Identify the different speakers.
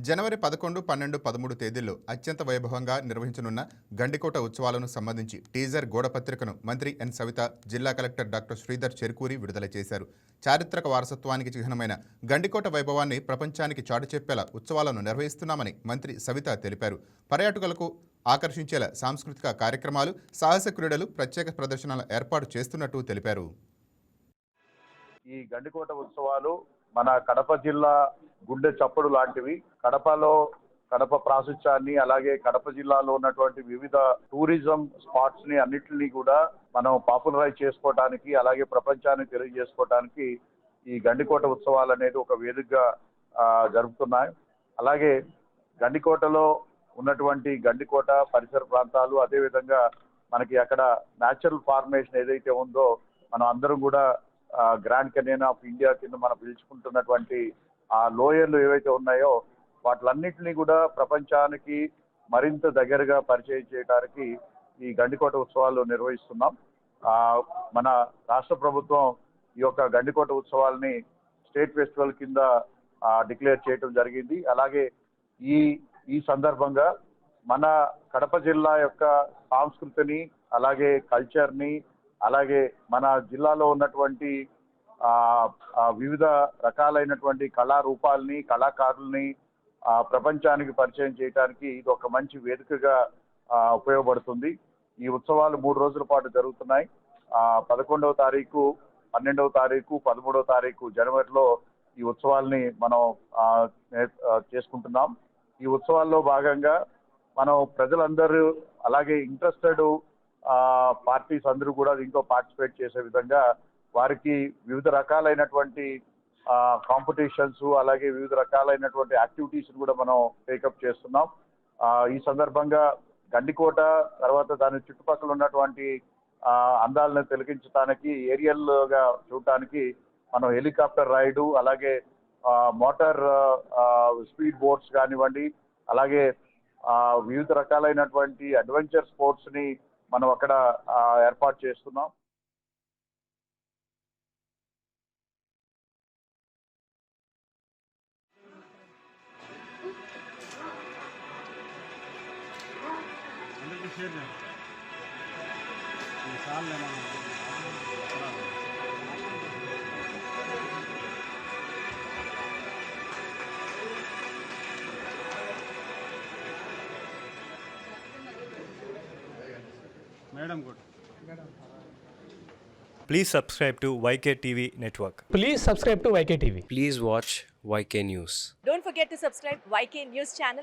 Speaker 1: జనవరి 11, 12, 13 తేదీల్లో అత్యంత వైభవంగా నిర్వహించనున్న గండికోట ఉత్సవాలను సంబంధించి టీజర్ గోడపత్రికను మంత్రి ఎన్ సవిత, జిల్లా కలెక్టర్ డాక్టర్ శ్రీధర్ చెరుకూరి విడుదల చేశారు. చారిత్రక వారసత్వానికి చిహ్నమైన గండికోట వైభవాన్ని ప్రపంచానికి చాటు చెప్పేలా ఉత్సవాలను నిర్వహిస్తున్నామని మంత్రి సవిత తెలిపారు. పర్యాటకులకు ఆకర్షించేలా సాంస్కృతిక కార్యక్రమాలు, సాహస క్రీడలు, ప్రత్యేక ప్రదర్శనల ఏర్పాటు చేస్తున్నట్టు తెలిపారు.
Speaker 2: ఈ గండికోట ఉత్సవాలు మన కడప జిల్లా గుండె చప్పుడు లాంటివి. కడప ప్రాశస్త్యాన్ని, అలాగే కడప జిల్లాలో ఉన్నటువంటి వివిధ టూరిజం స్పాట్స్ ని అన్నిటినీ కూడా మనం పాపులరైజ్ చేసుకోవడానికి, అలాగే ప్రపంచానికి తెలియజేసుకోవడానికి ఈ గండికోట ఉత్సవాలు అనేది ఒక వేదికగా జరుపుతున్నాయి. అలాగే గండికోటలో ఉన్నటువంటి గండికోట పరిసర ప్రాంతాలు, అదేవిధంగా మనకి అక్కడ న్యాచురల్ ఫార్మేషన్ ఏదైతే ఉందో, మనం అందరం కూడా గ్రాండ్ కెనియన్ ఆఫ్ ఇండియా కింద మనం పిలుచుకుంటున్నటువంటి ఆ లోయర్లు ఏవైతే ఉన్నాయో వాటిలన్నింటినీ కూడా ప్రపంచానికి మరింత దగ్గరగా పరిచయం చేయడానికి ఈ గండికోట ఉత్సవాలు నిర్వహిస్తున్నాం. మన రాష్ట్ర ప్రభుత్వం ఈ యొక్క గండికోట ఉత్సవాల్ని స్టేట్ ఫెస్టివల్ కింద డిక్లేర్ చేయడం జరిగింది. అలాగే ఈ సందర్భంగా మన కడప జిల్లా యొక్క సంస్కృతిని, అలాగే కల్చర్ని, అలాగే మన జిల్లాలో ఉన్నటువంటి వివిధ రకాలైనటువంటి కళారూపాలని, కళాకారుల్ని ప్రపంచానికి పరిచయం చేయడానికి ఇది ఒక మంచి వేదికగా ఉపయోగపడుతుంది. ఈ ఉత్సవాలు 3 రోజుల పాటు జరుగుతున్నాయి. 11వ తారీఖు, 12వ తారీఖు, 13వ తారీఖు జనవరిలో ఈ ఉత్సవాల్ని మనం చేసుకుంటున్నాం. ఈ ఉత్సవాల్లో భాగంగా మనం ప్రజలందరూ, అలాగే ఇంట్రెస్టెడ్ పార్టీస్ అందరూ కూడా దీంట్లో పార్టిసిపేట్ చేసే విధంగా వారికి వివిధ రకాలైనటువంటి కాంపిటీషన్స్, అలాగే వివిధ రకాలైనటువంటి యాక్టివిటీస్ కూడా మనం టేకప్ చేస్తున్నాం. ఈ సందర్భంగా గండికోట తర్వాత దాని చుట్టుపక్కల ఉన్నటువంటి అందాలను తిలకించడానికి, ఏరియల్ గా చూడటానికి మనం హెలికాప్టర్ రైడు, అలాగే మోటార్ స్పీడ్ బోట్స్ కానివ్వండి, అలాగే వివిధ రకాలైనటువంటి అడ్వెంచర్ స్పోర్ట్స్ ని మనం అక్కడ ఏర్పాటు చేస్తున్నాం.
Speaker 3: Please subscribe to YK TV Network.
Speaker 4: Please subscribe to YK TV.
Speaker 5: Please watch YK News.
Speaker 6: Don't forget to subscribe YK News channel